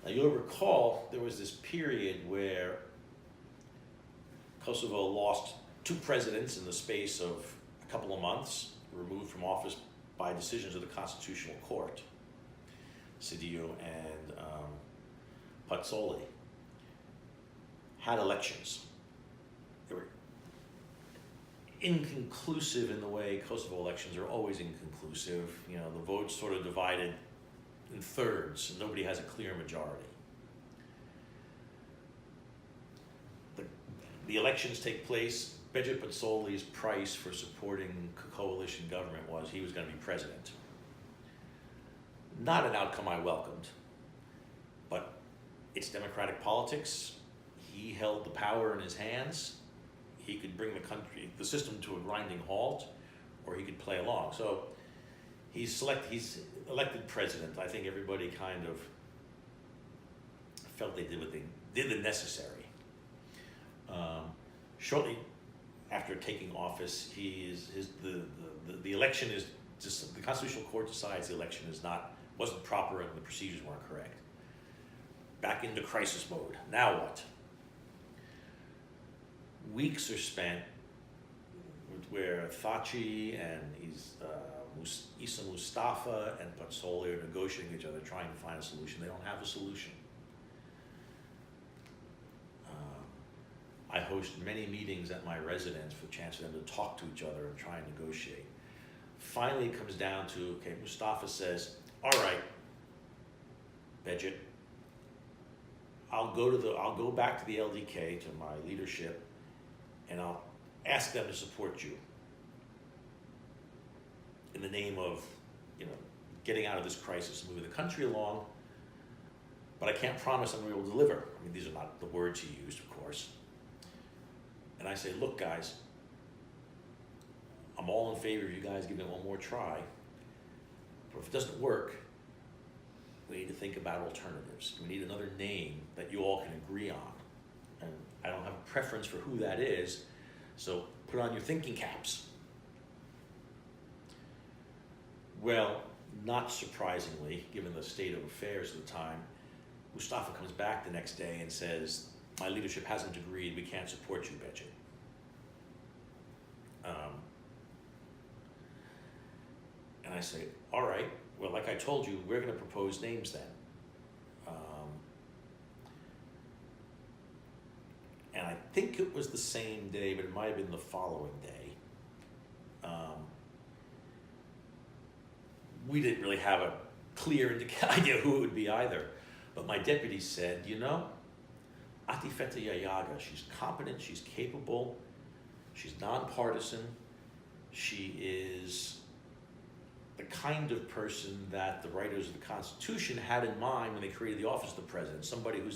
Now you'll recall there was this period where Kosovo lost 2 presidents in the space of a couple of months, removed from office by decisions of the Constitutional Court, Sidiou and Patsoli, had elections. They were inconclusive in the way Kosovo elections are always inconclusive. You know, the votes sort of divided in thirds, and nobody has a clear majority. The elections take place. Beđe Patsoli's price for supporting coalition government was he was going to be president. Not an outcome I welcomed, but it's democratic politics. He held the power in his hands. He could bring the system to a grinding halt, or he could play along. So he's elected president. I think everybody kind of felt they did the necessary. Shortly after taking office, the election is just, the Constitutional Court decides the election wasn't proper and the procedures weren't correct. Back into crisis mode. Now what? Weeks are spent where Thaçi and Isa Mustafa and Patsoli are negotiating with each other, trying to find a solution. They don't have a solution. I host many meetings at my residence for the chance for them to talk to each other and try and negotiate. Finally, it comes down to, okay, Mustafa says, all right, Beđe, I'll go back to the LDK, to my leadership, and I'll ask them to support you in the name of, you know, getting out of this crisis and moving the country along, but I can't promise I'm going to be able to deliver. I mean, these are not the words he used, of course. And I say, look, guys, I'm all in favor of you guys giving it one more try, but if it doesn't work, we need to think about alternatives. We need another name that you all can agree on. And I don't have a preference for who that is, so put on your thinking caps. Well, not surprisingly, given the state of affairs at the time, Mustafa comes back the next day and says, my leadership hasn't agreed, we can't support you, Beđe. And I say, all right, well, like I told you, we're going to propose names then. And I think it was the same day, but it might have been the following day. We didn't really have a clear idea who it would be either. But my deputy said, you know, Atifete Yayaga, she's competent, she's capable, she's nonpartisan, she is the kind of person that the writers of the Constitution had in mind when they created the office of the president, somebody who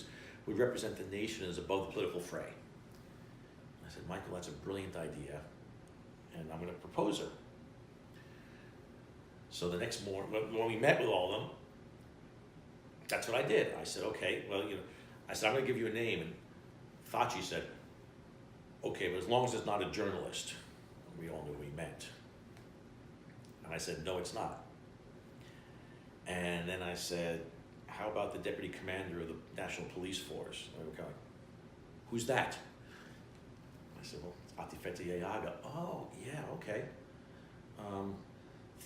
would represent the nation as above the political fray. I said, Michael, that's a brilliant idea, and I'm going to propose her. So the next morning, when we met with all of them, that's what I did. I said, okay, well, you know, I said, I'm going to give you a name. And Thaçi said, okay, but as long as it's not a journalist. We all knew what he meant. And I said, no, it's not. And then I said, how about the deputy commander of the National Police Force? Okay. Who's that? I said, well, it's Atifete Yayaga. Oh, yeah, okay.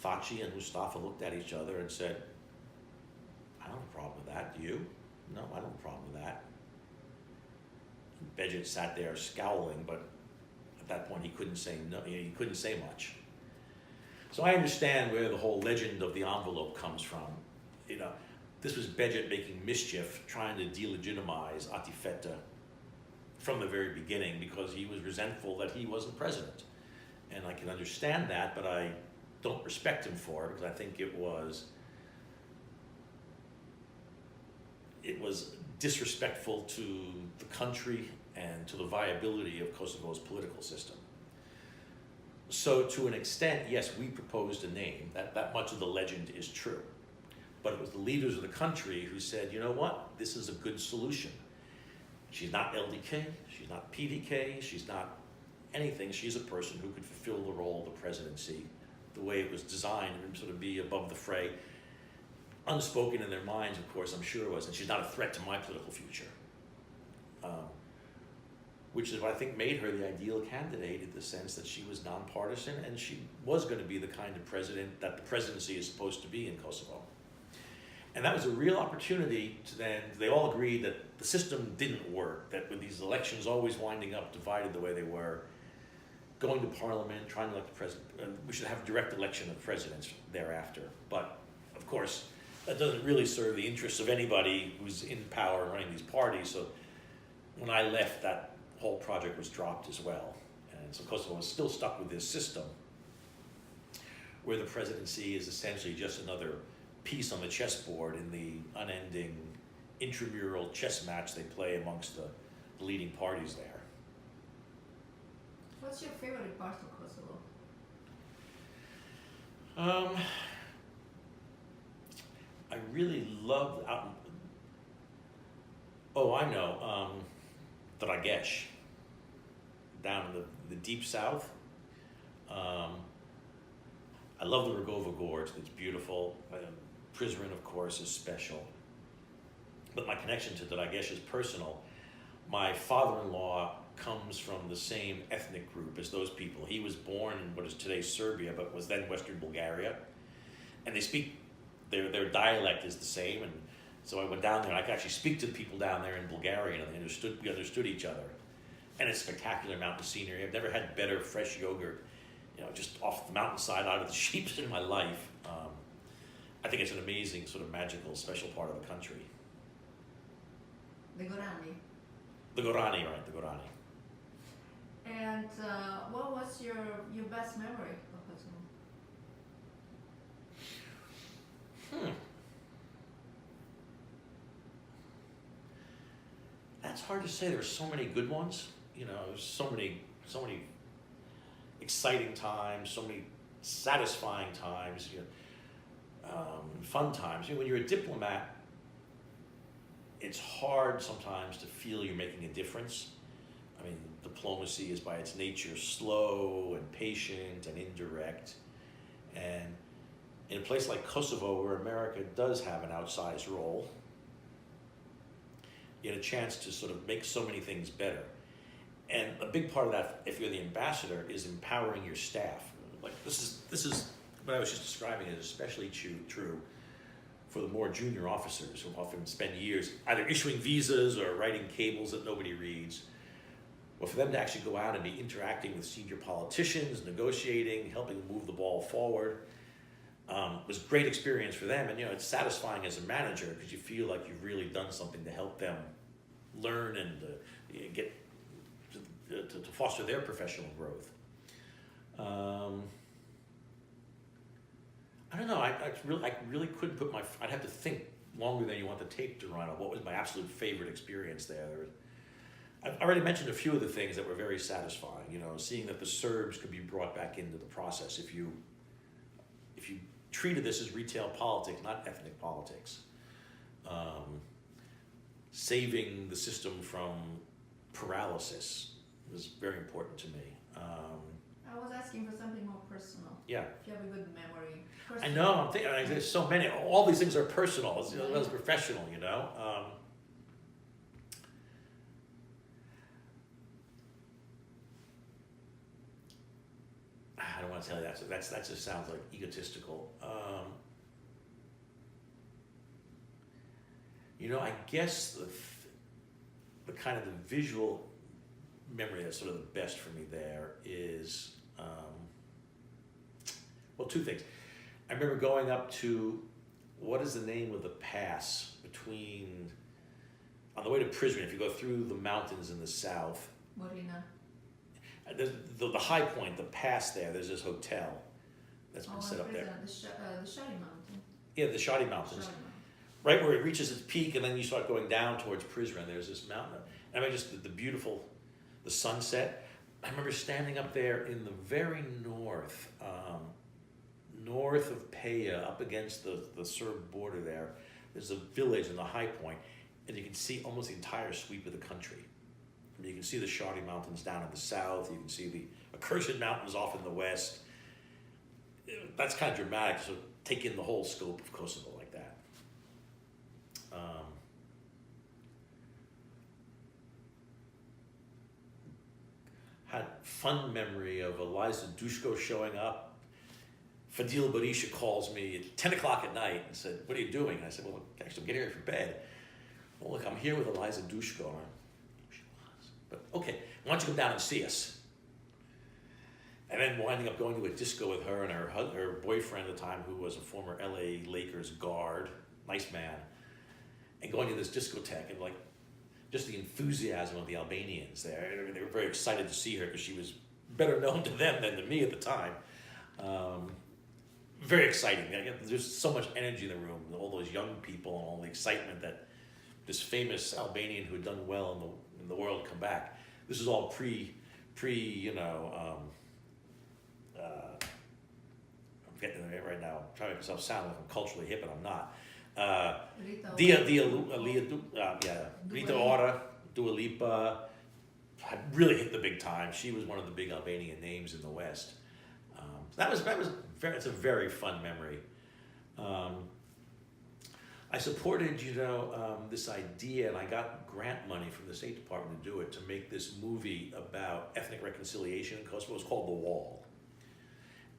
Thaçi and Mustafa looked at each other and said, I don't have a problem with that. Do you? No, I don't have a problem with that. Beđe sat there scowling, but at that point he couldn't say no. He couldn't say much. So I understand where the whole legend of the envelope comes from. You know, this was Beđe making mischief, trying to delegitimize Atifete from the very beginning because he was resentful that he wasn't president. And I can understand that, but I don't respect him for it because I think it was disrespectful to the country and to the viability of Kosovo's political system. So to an extent, yes, we proposed a name. That much of the legend is true. But it was the leaders of the country who said, you know what, this is a good solution. She's not LDK, she's not PDK, she's not anything. She's a person who could fulfill the role of the presidency the way it was designed and sort of be above the fray. unspoken in their minds, of course, I'm sure was, and she's not a threat to my political future. Which is what I think made her the ideal candidate, in the sense that she was nonpartisan and she was going to be the kind of president that the presidency is supposed to be in Kosovo. And that was a real opportunity to then, they all agreed that the system didn't work, that with these elections always winding up divided the way they were, going to parliament, trying to elect the president, we should have a direct election of presidents thereafter. But of course, that doesn't really serve the interests of anybody who's in power running these parties. So when I left, that whole project was dropped as well. And so Kosovo was still stuck with this system where the presidency is essentially just another piece on the chessboard in the unending intramural chess match they play amongst the leading parties there. What's your favorite part of Kosovo? I really love Drageš, down in the deep south. I love the Rogova Gorge, it's beautiful. Prizren, of course, is special. But my connection to Drageš is personal. My father-in-law comes from the same ethnic group as those people. He was born in what is today Serbia, but was then Western Bulgaria. And they speak, their dialect is the same. And so I went down there, and I could actually speak to the people down there in Bulgarian, and we understood each other. And it's spectacular mountain scenery. I've never had better fresh yogurt, just off the mountainside out of the sheep in my life. I think it's an amazing, sort of magical, special part of the country. The Gorani. The Gorani, right, the Gorani. And what was your best memory of Kosovo? That's hard to say. There were so many good ones. So many exciting times, so many satisfying times, fun times. When you're a diplomat, it's hard sometimes to feel you're making a difference. I mean, diplomacy is by its nature slow and patient and indirect. And in a place like Kosovo, where America does have an outsized role, you get a chance to sort of make so many things better. And a big part of that, if you're the ambassador, is empowering your staff. Like this is what I was just describing is especially true for the more junior officers who often spend years either issuing visas or writing cables that nobody reads. Well, for them to actually go out and be interacting with senior politicians, negotiating, helping move the ball forward, was a great experience for them. And it's satisfying as a manager because you feel like you've really done something to help them learn and get to foster their professional growth. I don't know. I really couldn't put I'd have to think longer than you want the tape to run on what was my absolute favorite experience there. I've already mentioned a few of the things that were very satisfying. Seeing that the Serbs could be brought back into the process. If you treated this as retail politics, not ethnic politics. Saving the system from paralysis was very important to me. I was asking for something more personal. Yeah. If you have a good memory. I know, I'm thinking, there's so many, all these things are personal, as well as professional, I don't want to tell you that, so that just sounds like egotistical. I guess the kind of the visual memory that's sort of the best for me there is, two things. I remember going up to, what is the name of the pass on the way to Prizren, if you go through the mountains in the south. Morina. The high point, the pass there's this hotel that's been set up there. The Shari Mountain. Yeah, the Shari Mountains. Right where it reaches its peak, and then you start going down towards Prizren, there's this mountain. And I mean, just the beautiful, the sunset. I remember standing up there in the very north of Pjesa, up against the Serb border there. There's a village in the high point, and you can see almost the entire sweep of the country. I mean, you can see the Shari Mountains down in the south, you can see the Accursed Mountains off in the west. That's kind of dramatic, so take in the whole scope of Kosovo like that. had fun memory of Eliza Dushko showing up. Fadil Barisha calls me at 10 o'clock at night and said, "What are you doing?" And I said, "Well, actually, I'm getting ready for bed." "Well, look, I'm here with Eliza Dushko." And she was. But okay, why don't you come down and see us? And then winding up going to a disco with her and her boyfriend at the time, who was a former LA Lakers guard, nice man, and going to this discotheque and like just the enthusiasm of the Albanians there. They were very excited to see her because she was better known to them than to me at the time. Very exciting. There's so much energy in the room, all those young people and all the excitement that this famous Albanian who had done well in the world come back. This is all pre, I'm getting it right now. I'm trying to make myself sound like I'm culturally hip, and I'm not. Rita Ora, Dua Lipa had really hit the big time. She was one of the big Albanian names in the West. It's a very fun memory. I supported, this idea, and I got grant money from the State Department to do it, to make this movie about ethnic reconciliation in Kosovo. It was called The Wall.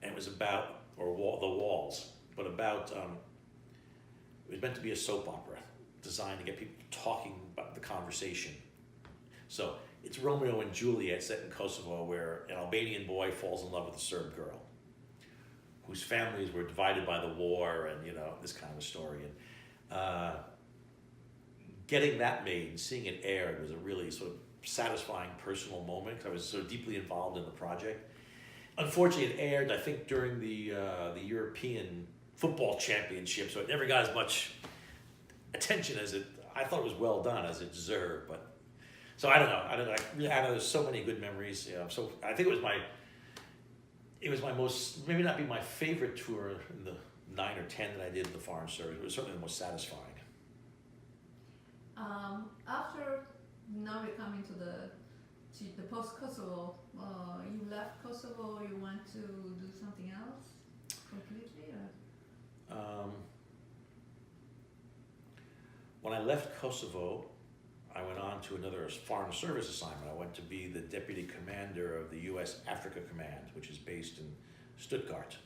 And it was about, The Walls, but about, it was meant to be a soap opera designed to get people talking about the conversation. So it's Romeo and Juliet set in Kosovo, where an Albanian boy falls in love with a Serb girl whose families were divided by the war, and this kind of a story. And getting that made and seeing it aired was a really sort of satisfying personal moment, because I was so deeply involved in the project. Unfortunately, it aired, I think, during the European Football Championship, so it never got as much attention as I thought it was well done, as it deserved. But so I don't know. I know there's so many good memories. So I think it was my most, maybe not be my favorite tour in the 9 or 10 that I did in the Foreign Service. It was certainly the most satisfying. After now we're coming to the post-Kosovo. You left Kosovo. You went to do something else completely, or? When I left Kosovo, I went on to another Foreign Service assignment. I went to be the Deputy Commander of the U.S. Africa Command, which is based in Stuttgart.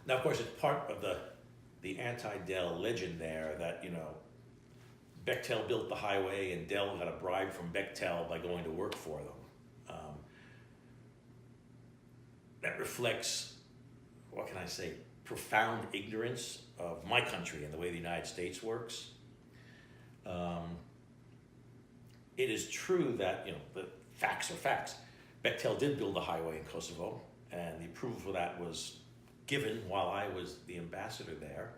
Now, of course, it's part of the anti-Dell legend there that, Bechtel built the highway and Dell got a bribe from Bechtel by going to work for them. That reflects, what can I say, profound ignorance of my country and the way the United States works. It is true that, the facts are facts. Bechtel did build a highway in Kosovo, and the approval for that was given while I was the ambassador there.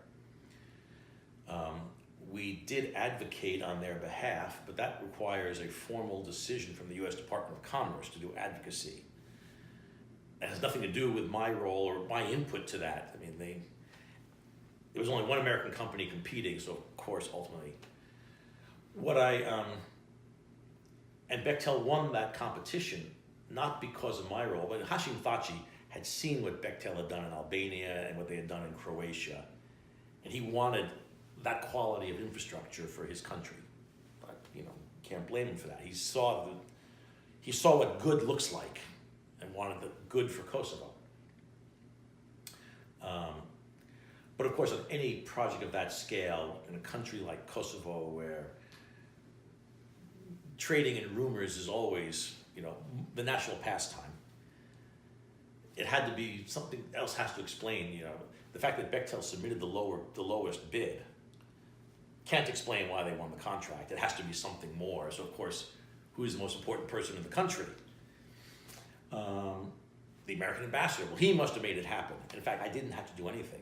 We did advocate on their behalf, but that requires a formal decision from the U.S. Department of Commerce to do advocacy. It has nothing to do with my role or my input to that. I mean, there was only one American company competing, so of course, ultimately, and Bechtel won that competition, not because of my role, but Hashim Thaçi had seen what Bechtel had done in Albania and what they had done in Croatia, and he wanted that quality of infrastructure for his country. But, can't blame him for that. He saw what good looks like and wanted the good for Kosovo. But of course, on any project of that scale, in a country like Kosovo, where trading in rumors is always, the national pastime, it had to be, something else has to explain, the fact that Bechtel submitted the lowest bid can't explain why they won the contract. It has to be something more. So of course, who is the most important person in the country? The American ambassador. Well, he must have made it happen. In fact, I didn't have to do anything.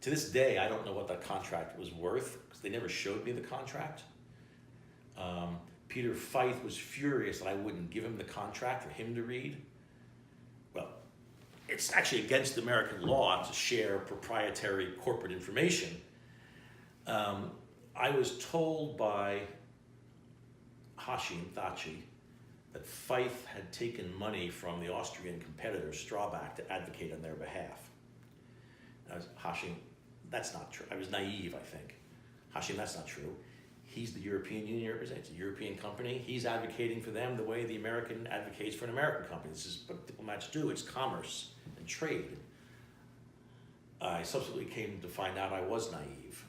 To this day, I don't know what that contract was worth, because they never showed me the contract. Peter Feith was furious that I wouldn't give him the contract for him to read. Well, it's actually against American law to share proprietary corporate information. I was told by Hashim Thaçi that Feith had taken money from the Austrian competitor Strabag to advocate on their behalf. And I was, Hashim, that's not true. I was naive, I think. Hashim, that's not true. He's the European Union representative, it's a European company. He's advocating for them the way the American advocates for an American company. This is what diplomats do, it's commerce and trade. I subsequently came to find out I was naive.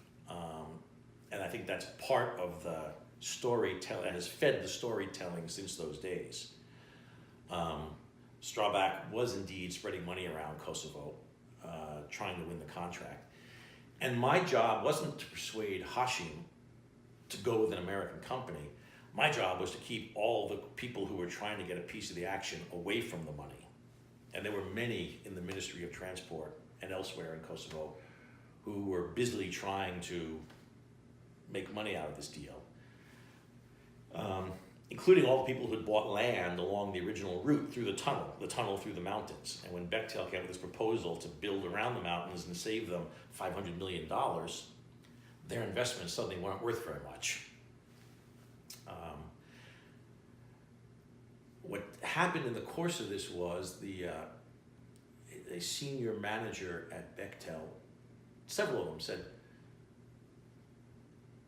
And I think that's part of the storytelling, has fed the storytelling since those days. Strawback was indeed spreading money around Kosovo, trying to win the contract. And my job wasn't to persuade Hashim to go with an American company. My job was to keep all the people who were trying to get a piece of the action away from the money. And there were many in the Ministry of Transport and elsewhere in Kosovo who were busily trying to make money out of this deal, including all the people who had bought land along the original route through the tunnel through the mountains. And when Bechtel came up with this proposal to build around the mountains and save them $500 million, their investments suddenly weren't worth very much. What happened in the course of this was a senior manager at Bechtel, several of them said,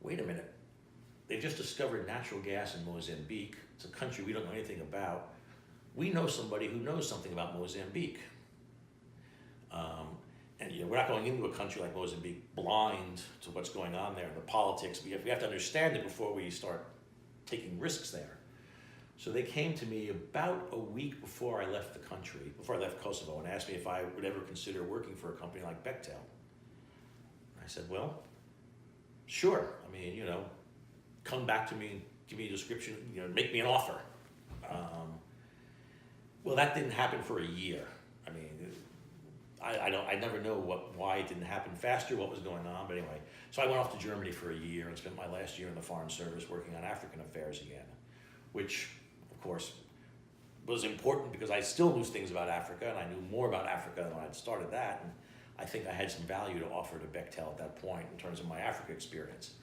wait a minute, they've just discovered natural gas in Mozambique. It's a country we don't know anything about. We know somebody who knows something about Mozambique. And we're not going into a country like Mozambique blind to what's going on there, the politics. We have to understand it before we start taking risks there. So they came to me about a week before I left the country, before I left Kosovo, and asked me if I would ever consider working for a company like Bechtel. I said, well, sure. I mean, come back to me, give me a description, make me an offer. Well, that didn't happen for a year. I mean, I never know why it didn't happen faster, what was going on, but anyway. So I went off to Germany for a year and spent my last year in the Foreign Service working on African affairs again, which, of course, was important because I still knew things about Africa, and I knew more about Africa than when I'd started that, and I think I had some value to offer to Bechtel at that point in terms of my Africa experience.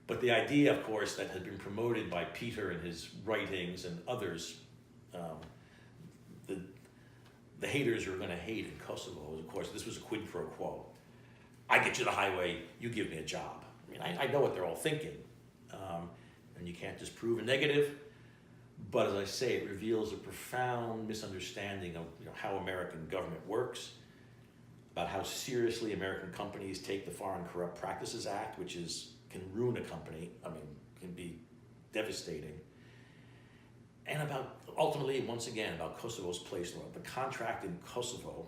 But the idea, of course, that had been promoted by Peter in his writings and others, the haters are going to hate in Kosovo, was, of course, this was a quid pro quo. I get you the highway, you give me a job. I mean, I know what they're all thinking, and you can't disprove a negative, but as I say, it reveals a profound misunderstanding of how American government works, about how seriously American companies take the Foreign Corrupt Practices Act, which can ruin a company, can be devastating. And about, ultimately, once again, about Kosovo's place in the world. The contract in Kosovo,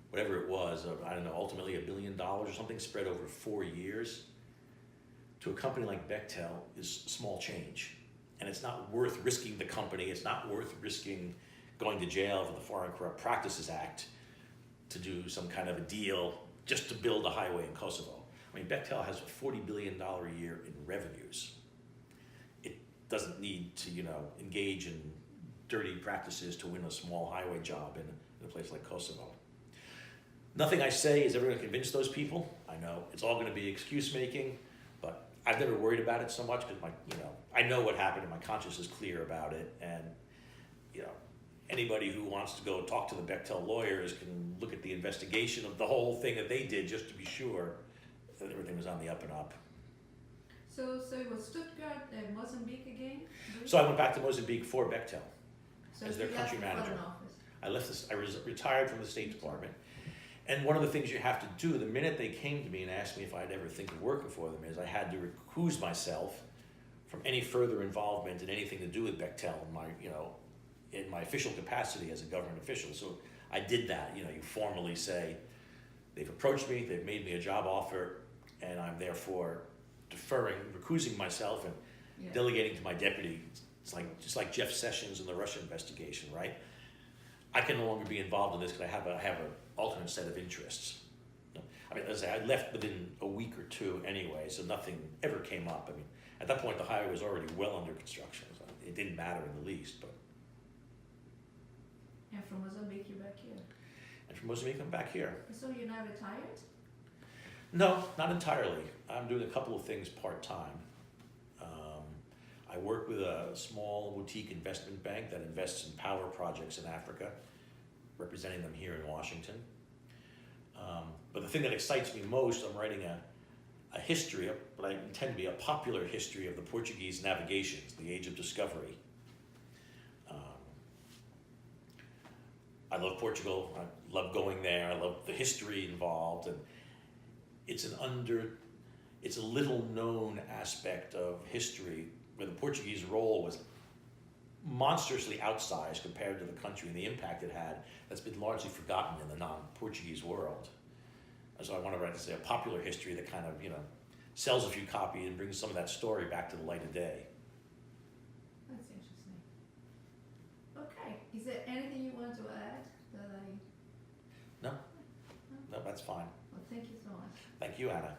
whatever it was, I don't know, ultimately $1 billion or something spread over 4 years, to a company like Bechtel is small change. And it's not worth risking the company, it's not worth risking going to jail for the Foreign Corrupt Practices Act to do some kind of a deal just to build a highway in Kosovo. I mean, Bechtel has $40 billion a year in revenues. It doesn't need to, engage in dirty practices to win a small highway job in a place like Kosovo. Nothing I say is ever going to convince those people. I know it's all going to be excuse making, but I've never worried about it so much because I know what happened and my conscience is clear about it. And anybody who wants to go talk to the Bechtel lawyers can look at the investigation of the whole thing that they did just to be sure that everything was on the up and up. So it was Stuttgart and Mozambique again? So I went back to Mozambique for Bechtel as their you country left the manager. Foreign Office. I retired from the State Department. And one of the things you have to do, the minute they came to me and asked me if I'd ever think of working for them, is I had to recuse myself from any further involvement in anything to do with Bechtel in my official capacity as a government official. So I did that. You formally say, they've approached me, they've made me a job offer, and I'm therefore recusing myself and delegating to my deputy. It's just like Jeff Sessions in the Russia investigation, right? I can no longer be involved in this because I have an alternate set of interests. I mean, as I say, I left within a week or two anyway, so nothing ever came up. I mean, at that point, the highway was already well under construction, so it didn't matter in the least. But. And from Mozambique, you're back here. And from Mozambique, I'm back here. So you're now retired? No, not entirely. I'm doing a couple of things part-time. I work with a small boutique investment bank that invests in power projects in Africa, representing them here in Washington. But the thing that excites me most, I'm writing a history, but I intend to be a popular history of the Portuguese navigations, the Age of Discovery. I love Portugal. I love going there. I love the history involved, and it's a little known aspect of history where the Portuguese role was monstrously outsized compared to the country and the impact it had. That's been largely forgotten in the non-Portuguese world. And so I want to write, say, a popular history that kind of, sells a few copies and brings some of that story back to the light of day. That's interesting. Okay, is there anything you want to add that I... No, that's fine. Well, thank you so much. Thank you, Anna.